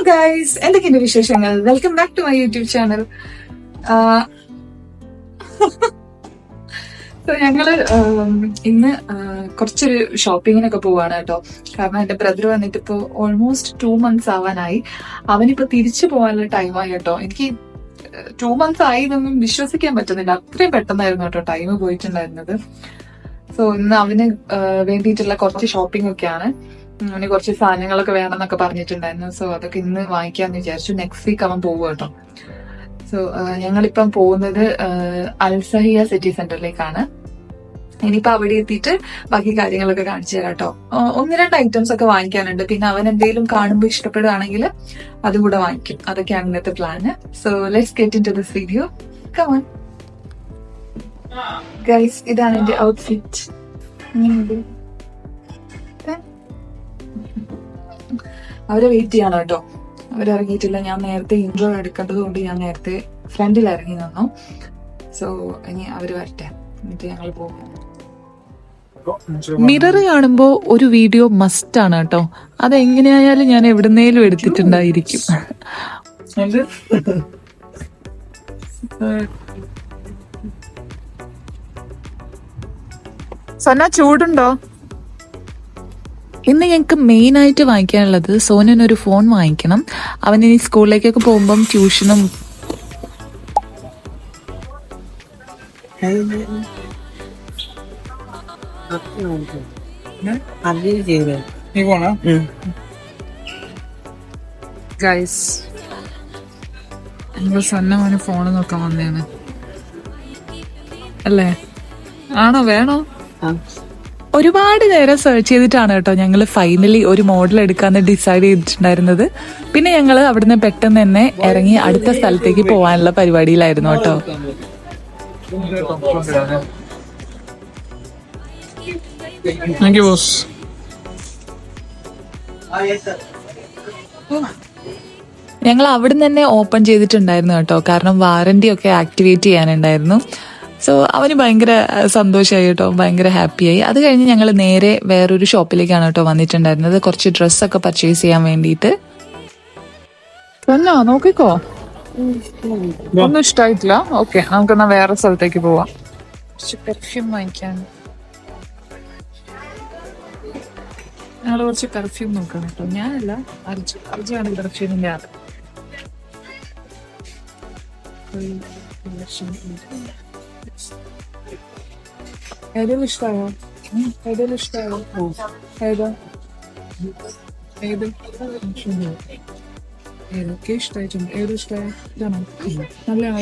Guys, എന്തൊക്കെയുണ്ട് വിശേഷങ്ങൾ? Welcome back to my YouTube channel. ഞങ്ങള് ഇന്ന് കുറച്ചൊരു ഷോപ്പിങ്ങിനൊക്കെ പോവാണ് കേട്ടോ. കാരണം എന്റെ ബ്രദർ വന്നിട്ട് ഇപ്പോ ഓൾമോസ്റ്റ് 2 months ആവാനായി. അവനിപ്പോ തിരിച്ചു പോകാനുള്ള ടൈമായി കേട്ടോ. എനിക്ക് 2 months ആയി എന്നൊന്നും വിശ്വസിക്കാൻ പറ്റുന്നില്ല. അത്രയും പെട്ടെന്നായിരുന്നു കേട്ടോ ടൈം പോയിട്ടുണ്ടായിരുന്നത്. സോ ഇന്ന് അവന് വേണ്ടിയിട്ടുള്ള കുറച്ച് ഷോപ്പിംഗ് ഒക്കെയാണ്. അവന് കുറച്ച് സാധനങ്ങളൊക്കെ വേണമെന്നൊക്കെ പറഞ്ഞിട്ടുണ്ടായിരുന്നു. സോ അതൊക്കെ ഇന്ന് വാങ്ങിക്കാന്ന് വിചാരിച്ചു. നെക്സ്റ്റ് വീക്ക് അവൻ പോകും കേട്ടോ. സോ ഞങ്ങളിപ്പം പോകുന്നത് അൽസഹിയ സിറ്റി സെന്ററിലേക്കാണ്. ഇനിയിപ്പോ അവിടെ എത്തിയിട്ട് ബാക്കി കാര്യങ്ങളൊക്കെ കാണിച്ചു തരാം കേട്ടോ. 1-2 ഐറ്റംസ് ഒക്കെ വാങ്ങിക്കാനുണ്ട്. പിന്നെ അവൻ എന്തെങ്കിലും കാണുമ്പോൾ ഇഷ്ടപ്പെടുകയാണെങ്കിൽ അതും കൂടെ വാങ്ങിക്കും. അതൊക്കെയാണ് ഇന്നത്തെ plan. So let's get into this video വീഡിയോ. കം ഓൺ ഗൈസ്, ഇതാണ് എന്റെ ഔട്ട്ഫിറ്റ്. അവരെ വെയിറ്റ് ചെയ്യണം കേട്ടോ. അവരിറങ്ങിയിട്ടില്ല. ഞാൻ നേരത്തെ ഇൻട്രോ എടുക്കേണ്ടത് കൊണ്ട് ഞാൻ നേരത്തെ ഫ്രണ്ടിൽ ഇറങ്ങി നിന്നു. സോ ഇനി അവര് വരട്ടെ, എന്നിട്ട് ഞങ്ങൾ പോകും. മിറർ കാണുമ്പോ ഒരു വീഡിയോ മസ്റ്റ് ആണ് കേട്ടോ. അതെങ്ങനെയായാലും ഞാൻ എവിടുന്നേലും എടുത്തിട്ടുണ്ടായിരിക്കും. സന്ന, ചൂടുണ്ടോ? ഇന്ന് ഞങ്ങൾക്ക് മെയിൻ ആയിട്ട് വാങ്ങിക്കാനുള്ളത് സോനുവിനൊരു ഫോൺ വാങ്ങിക്കണം. അവൻ ഇനി സ്കൂളിലേക്കൊക്കെ പോകുമ്പം ട്യൂഷനും ഗൈസ്, ഞങ്ങൾ സന്ന ഫോണ് നോക്കാൻ വന്നതാണ് അല്ലേ? ആണോ? വേണോ? ഒരുപാട് നേരം സെർച്ച് ചെയ്തിട്ടാണ് കേട്ടോ ഞങ്ങൾ ഫൈനലി ഒരു മോഡൽ എടുക്കാന്ന് ഡിസൈഡ് ചെയ്തിട്ടുണ്ടായിരുന്നത്. പിന്നെ ഞങ്ങൾ അവിടുന്ന് പെട്ടെന്ന് തന്നെ ഇറങ്ങി അടുത്ത സ്ഥലത്തേക്ക് പോകാനുള്ള പരിപാടിയിലായിരുന്നു കേട്ടോ. ഞങ്ങൾ അവിടുന്ന് തന്നെ ഓപ്പൺ ചെയ്തിട്ടുണ്ടായിരുന്നു കേട്ടോ. കാരണം വാറന്റി ഒക്കെ ആക്ടിവേറ്റ് ചെയ്യാനുണ്ടായിരുന്നു. സോ അവന് ഭയങ്കര സന്തോഷമായി കേട്ടോ, ഭയങ്കര ഹാപ്പിയായി. അത് കഴിഞ്ഞ് ഞങ്ങൾ നേരെ വേറൊരു ഷോപ്പിലേക്കാണ് കേട്ടോ വന്നിട്ടുണ്ടായിരുന്നത്, കുറച്ച് ഡ്രസ്സൊക്കെ പർച്ചേസ് ചെയ്യാൻ വേണ്ടിയിട്ട്. നോക്കിക്കോ, ഒന്നും ഇഷ്ടമായിട്ടില്ല. ഓക്കെ, നമുക്കെന്നാ വേറെ സ്ഥലത്തേക്ക് പോവാം. പെർഫ്യൂം വാങ്ങിക്കാൻ ഞങ്ങൾ കുറച്ച് പെർഫ്യൂം നോക്കാം കേട്ടോ. ഞാനല്ല, അർജുനാണ് പെർഫ്യൂമിന്റെ ആള്. ഏതെങ്കിലും ഇഷ്ടമായോ? ഏതെങ്കിലും ഇഷ്ടമായോ? ഏതാ? ഏതൊക്കെ ഇഷ്ടമായിട്ടുണ്ട്? ഏതും ഇഷ്ടമായോ? ഇതാണോ? നല്ലതാണോ?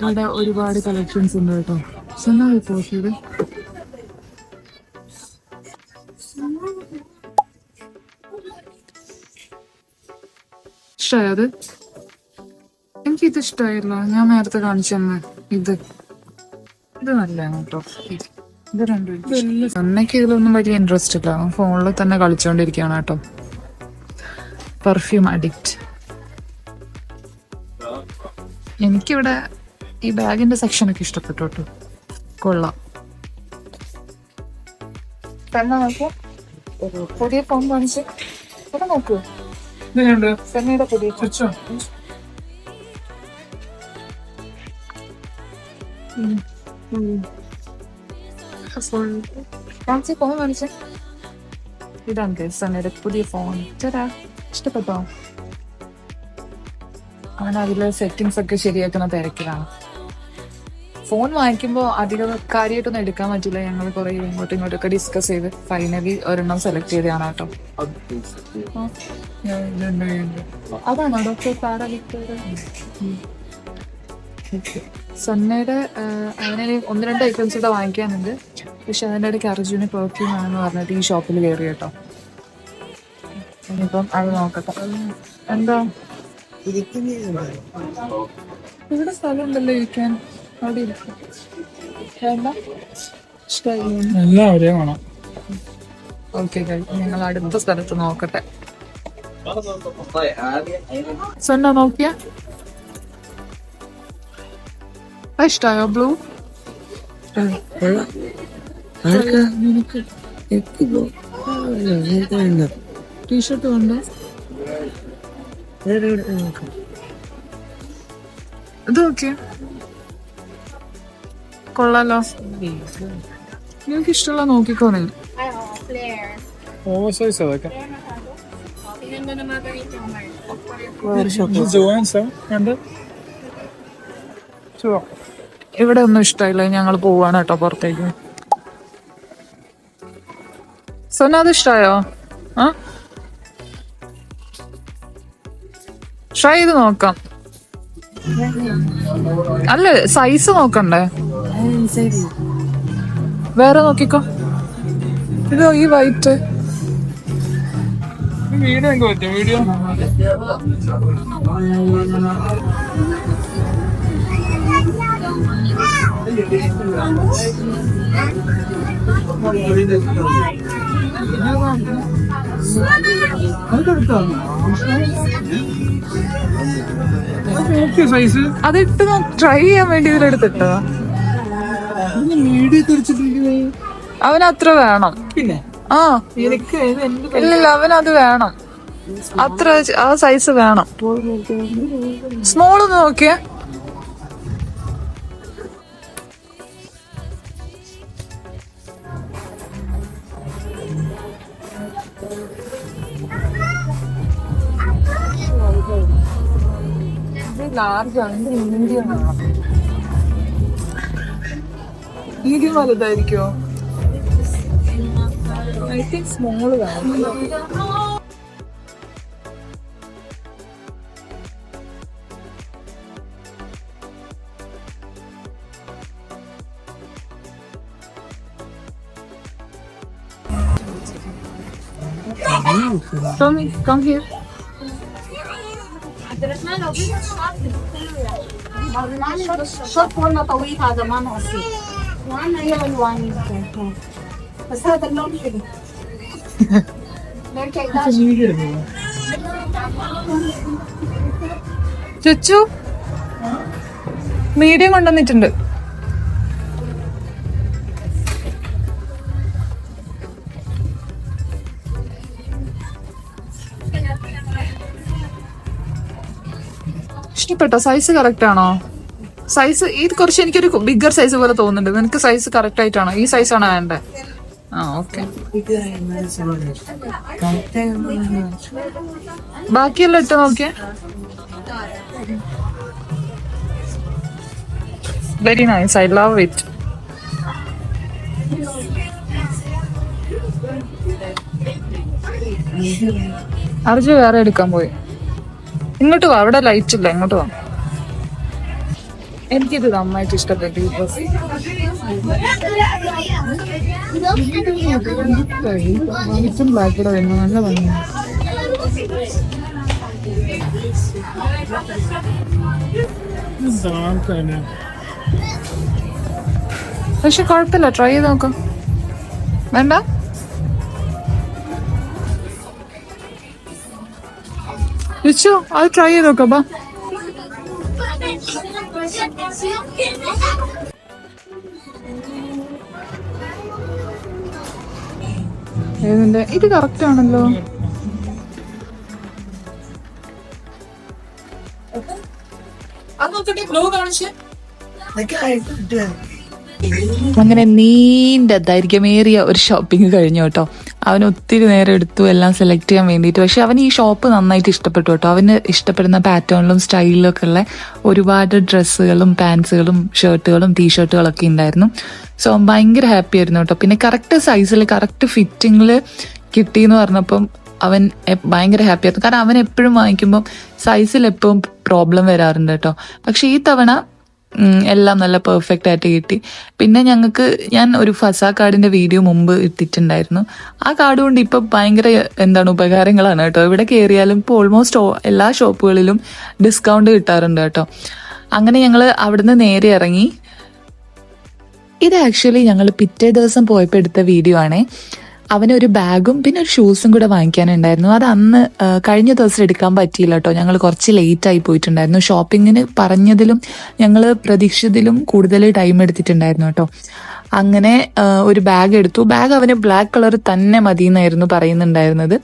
അവിടെ ഒരുപാട് കളക്ഷൻസ് ഉണ്ട് കേട്ടോ. സന്നായി പോയത് ഇഷ്ടമായോ? അത് എനിക്കിത് ഇഷ്ടമായില്ല. ഞാൻ നേരത്തെ കാണിച്ചെന്ന് ഇത് നല്ലതാണ് കേട്ടോ. ഇത് രണ്ടും സന്നയ്ക്ക് ഇതിലൊന്നും വലിയ ഇൻട്രസ്റ്റ് ഇല്ല. ഫോണിൽ തന്നെ കളിച്ചോണ്ടിരിക്കുകയാണ് കേട്ടോ. Perfume addict. എനിക്കിവിടെ ഈ ബാഗിന്റെ സെക്ഷനൊക്കെ ഇഷ്ടപ്പെട്ടു കേട്ടോ. കൊള്ളാം. പുതിയ ഫോൺ കാണിച്ച് ഇവിടെ നോക്കൂ. സന്നയുടെ പുതിയ ഫോൺ കാണിച്ചേ. ഇതാണ് സന്നയുടെ പുതിയ ഫോൺ. ചേട്ടാ, ഇഷ്ടപ്പെട്ടോ? അവൻ അതിലെ സെറ്റിങ്സ് ഒക്കെ ശരിയാക്കുന്ന തിരക്കിലാണ്. ഫോൺ വാങ്ങിക്കുമ്പോൾ അധികം കാര്യമായിട്ടൊന്നും എടുക്കാൻ പറ്റില്ല. ഞങ്ങൾ കുറെ ഇങ്ങോട്ടും ഇങ്ങോട്ടൊക്കെ ഡിസ്കസ് ചെയ്ത് ഫൈനലി ഒരെണ്ണം സെലക്ട് ചെയ്തതാണ് കേട്ടോ. അതാണോ ഡോക്ടർ സാറ വിക്ടർ? സന്നയുടെ അങ്ങനെ 1-2 ഐറ്റംസ് ഇവിടെ വാങ്ങിക്കാനുണ്ട്. പക്ഷെ അതിൻ്റെ ഇടയ്ക്ക് അർജുന് പെർഫ്യൂം ആണെന്ന് പറഞ്ഞിട്ട് ഈ ഷോപ്പിൽ കയറി കേട്ടോ. ഇനിയിപ്പം അത് നോക്കട്ടെ. എന്താ ഇവിടെ സ്ഥലം ഉണ്ടല്ലോ ഇരിക്കാൻ? അവിടെ ഇരിക്കും. ഓക്കെ, ഞങ്ങൾ അടുത്ത സ്ഥലത്ത് നോക്കട്ടെ. സന്ന നോക്കിയ ഇഷ്ടായോ? ബ്ലൂ ടീഷർട്ട് കൊണ്ട് ഇത് നോക്കിയ കൊള്ളാലോ. നിങ്ങൾക്ക് ഇഷ്ടമുള്ള നോക്കിക്കോണേ. ഇവിടെ ഒന്നും ഇഷ്ടമില്ല, ഞങ്ങൾ പോവാണ് കേട്ടോ പുറത്തേക്ക്. സോന അത് ഇഷ്ടായോ? ആ ട്രൈ ചെയ്ത് നോക്കാം. അല്ല സൈസ് നോക്കണ്ടേ? വേറെ നോക്കിക്കോ. ഇതോ ഈ വൈറ്റ് വീഡിയോ എനിക്ക് പറ്റും. വീഡിയോ അതിട്ട് ട്രൈ ചെയ്യാൻ വേണ്ടി ഇതിലെടുത്തിട്ടോ. അവനത്ര വേണം. പിന്നെ ആ ഇല്ലില്ല, അവനത് വേണം. അത്ര ആ സൈസ് വേണം. സ്മോൾ ഒന്ന് നോക്കിയേ. മീഡിയം വലുതായിരിക്കോ? ഐ തിങ്ക് സ്മോള് വേണം. Come here. شوط والله طويل هذا ما نقصي وعنا هي الوان بس هذا اللون حلو ചുച്ചു മീഡിയം കൊണ്ടുവന്നിട്ടുണ്ട്. ഇഷ്ടപ്പെട്ടോ? സൈസ് കറക്റ്റ് ആണോ? സൈസ് ഇത് കുറച്ച് എനിക്കൊരു ബിഗർ സൈസ് പോലെ തോന്നുന്നുണ്ട്. നിനക്ക് സൈസ് കറക്റ്റ് ആയിട്ടാണോ? ഈ സൈസാണോ വേണ്ടേ? ആ ഓക്കെ. ബാക്കിയെല്ലാം ഇട്ട് നോക്കിയേ. Very nice, I love it. Arju വേറെ എടുക്കാൻ പോയി. ഇങ്ങോട്ട് വാ, അവിടെ ലൈറ്റ് ഇല്ല, ഇങ്ങോട്ട് വാ. എനിക്കിത് നന്നായിട്ട് ഇഷ്ടപ്പെട്ടു ഈ ഡ്രസ്. വൈറ്റും ബ്ലാക്ക് കൂടെ വരുന്നു, നല്ല ഭംഗി. പക്ഷെ കുഴപ്പമില്ല, ട്രൈ ചെയ്ത് നോക്കാം. വേണ്ട രിച്ചു, അത് ട്രൈ ചെയ്ത് നോക്കാം. ബാ ഏതിന്റെ ഇത് കറക്റ്റ് ആണല്ലോ. അങ്ങനെ നീണ്ട ദൈർഘ്യമേറിയ ഒരു ഷോപ്പിംഗ് കഴിഞ്ഞു കേട്ടോ. അവന് ഒത്തിരി നേരം എടുത്തു എല്ലാം സെലക്ട് ചെയ്യാൻ വേണ്ടിയിട്ട്. പക്ഷെ അവന് ഈ ഷോപ്പ് നന്നായിട്ട് ഇഷ്ടപ്പെട്ടു കേട്ടോ. അവന് ഇഷ്ടപ്പെടുന്ന പാറ്റേണിലും സ്റ്റൈലിലും ഒക്കെ ഉള്ള ഒരുപാട് ഡ്രസ്സുകളും പാൻസുകളും ഷർട്ടുകളും ടീഷർട്ടുകളൊക്കെ ഉണ്ടായിരുന്നു. സോ ഭയങ്കര ഹാപ്പി ആയിരുന്നു കേട്ടോ. പിന്നെ കറക്റ്റ് സൈസിൽ കറക്റ്റ് ഫിറ്റിങ്ങിൽ കിട്ടിയെന്ന് പറഞ്ഞപ്പം അവൻ ഭയങ്കര ഹാപ്പി ആയിരുന്നു. കാരണം അവൻ എപ്പോഴും വാങ്ങിക്കുമ്പം സൈസിൽ എപ്പോഴും പ്രോബ്ലം വരാറുണ്ട് കേട്ടോ. പക്ഷെ ഈ തവണ എല്ലാം നല്ല പെർഫെക്റ്റ് ആയിട്ട് കിട്ടി. പിന്നെ ഞങ്ങൾക്ക് ഞാൻ ഒരു ഫസാ കാർഡിന്റെ വീഡിയോ മുമ്പ് ഇട്ടിട്ടുണ്ടായിരുന്നു. ആ കാർഡ് കൊണ്ട് ഇപ്പൊ ഭയങ്കര ഉപകാരങ്ങളാണ് കേട്ടോ. ഇവിടെ കയറിയാലും ഇപ്പോൾ ഓൾമോസ്റ്റ് എല്ലാ ഷോപ്പുകളിലും ഡിസ്കൗണ്ട് കിട്ടാറുണ്ട് കേട്ടോ. അങ്ങനെ ഞങ്ങൾ അവിടുന്ന് നേരെ ഇറങ്ങി. ഇത് ആക്ച്വലി ഞങ്ങൾ പിറ്റേ ദിവസം പോയപ്പോൾ എടുത്ത വീഡിയോ ആണേ. അവനൊരു ബാഗും പിന്നെ ഒരു ഷൂസും കൂടെ വാങ്ങിക്കാനുണ്ടായിരുന്നു. അത് അന്ന് കഴിഞ്ഞ ദിവസം എടുക്കാൻ പറ്റിയില്ല കേട്ടോ. ഞങ്ങൾ കുറച്ച് ലേറ്റ് ആയി പോയിട്ടുണ്ടായിരുന്നു. ഷോപ്പിങ്ങിന് പറഞ്ഞതിലും ഞങ്ങൾ പ്രതീക്ഷിച്ചതിലും കൂടുതൽ ടൈം എടുത്തിട്ടുണ്ടായിരുന്നു കേട്ടോ. അങ്ങനെ ഒരു ബാഗ് എടുത്തു. ബാഗ് അവന് ബ്ലാക്ക് കളർ തന്നെ മതി എന്നായിരുന്നു പറയുന്നുണ്ടായിരുന്നത്.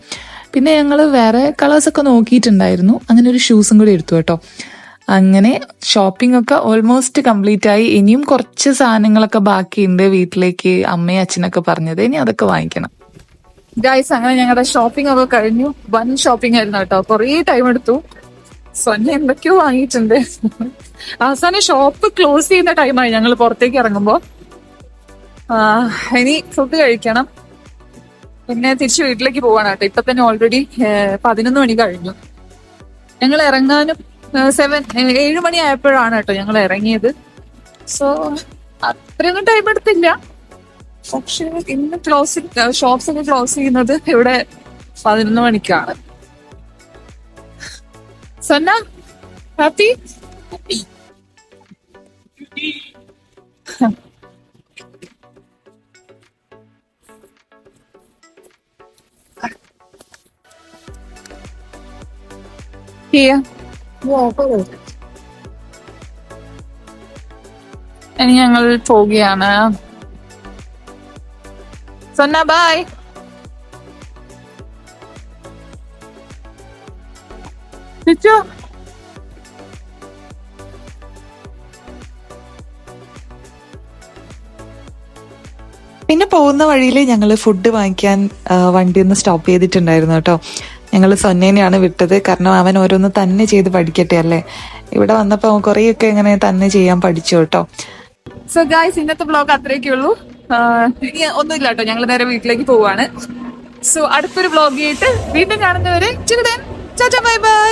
പിന്നെ ഞങ്ങൾ വേറെ കളേഴ്സൊക്കെ നോക്കിയിട്ടുണ്ടായിരുന്നു. അങ്ങനെ ഒരു ഷൂസും കൂടി എടുത്തു കേട്ടോ. അങ്ങനെ ഷോപ്പിംഗ് ഒക്കെ ഓൾമോസ്റ്റ് കംപ്ലീറ്റ് ആയി. ഇനിയും കുറച്ച് സാധനങ്ങളൊക്കെ ബാക്കിയുണ്ട് വീട്ടിലേക്ക് അമ്മയും അച്ഛനൊക്കെ പറഞ്ഞത്. ഇനി അതൊക്കെ വാങ്ങിക്കണം. ഗൈസ്, അങ്ങനെ ഞങ്ങളുടെ ഷോപ്പിംഗ് ഒക്കെ കഴിഞ്ഞു. വൻ ഷോപ്പിംഗ് ആയിരുന്നു കേട്ടോ. കുറേ ടൈം എടുത്തു. സ്വന്ന എന്തൊക്കെയോ വാങ്ങിയിട്ടുണ്ട്. അവസാനം ഷോപ്പ് ക്ലോസ് ചെയ്യുന്ന ടൈമായി ഞങ്ങൾ പുറത്തേക്ക് ഇറങ്ങുമ്പോ. ഇനി ഫുഡ് കഴിക്കണം, പിന്നെ തിരിച്ച് വീട്ടിലേക്ക് പോവാണ് കേട്ടോ. ഇപ്പൊ തന്നെ ഓൾറെഡി 11 മണി കഴിഞ്ഞു. ഞങ്ങൾ ഇറങ്ങാനും 7 മണി ആയപ്പോഴാണ് കേട്ടോ ഞങ്ങൾ ഇറങ്ങിയത്. സോ അത്രയൊന്നും ടൈം എടുത്തില്ല. പക്ഷെ ഇന്ന് ഷോപ്സ് ഒക്കെ ക്ലോസ് ചെയ്യുന്നത് ഇവിടെ 11 മണിക്കാണ്. സന്ന ഹാപ്പി? ഇനി ഞങ്ങൾ പോവുകയാണ്. സന്ന ബൈ. ചിച്ചു പിന്നെ പോകുന്ന വഴിയിൽ ഞങ്ങൾ ഫുഡ് വാങ്ങിക്കാൻ വണ്ടി ഒന്ന് സ്റ്റോപ്പ് ചെയ്തിട്ടുണ്ടായിരുന്നു കേട്ടോ. ഞങ്ങൾ സൊന്നേനെയാണ് വിട്ടത്, കാരണം അവൻ ഓരോന്ന് തന്നെ ചെയ്ത് പഠിക്കട്ടെ അല്ലേ. ഇവിടെ വന്നപ്പോൾ കുറേയൊക്കെ ഇങ്ങനെ തന്നെ ചെയ്യാൻ പഠിച്ചു കേട്ടോ. സോ ഗായ്സ്, ഇന്നത്തെ വ്ലോഗ് അത്രയൊക്കെ ഉള്ളൂ. ഇനി ഒന്നുമില്ല കേട്ടോ, ഞങ്ങൾ നേരെ വീട്ടിലേക്ക് പോവാണ്. സോ അടുത്തൊരു വ്ലോഗ് ആയിട്ട് വീണ്ടും കാണുന്നവരെ ബൈ ബൈ.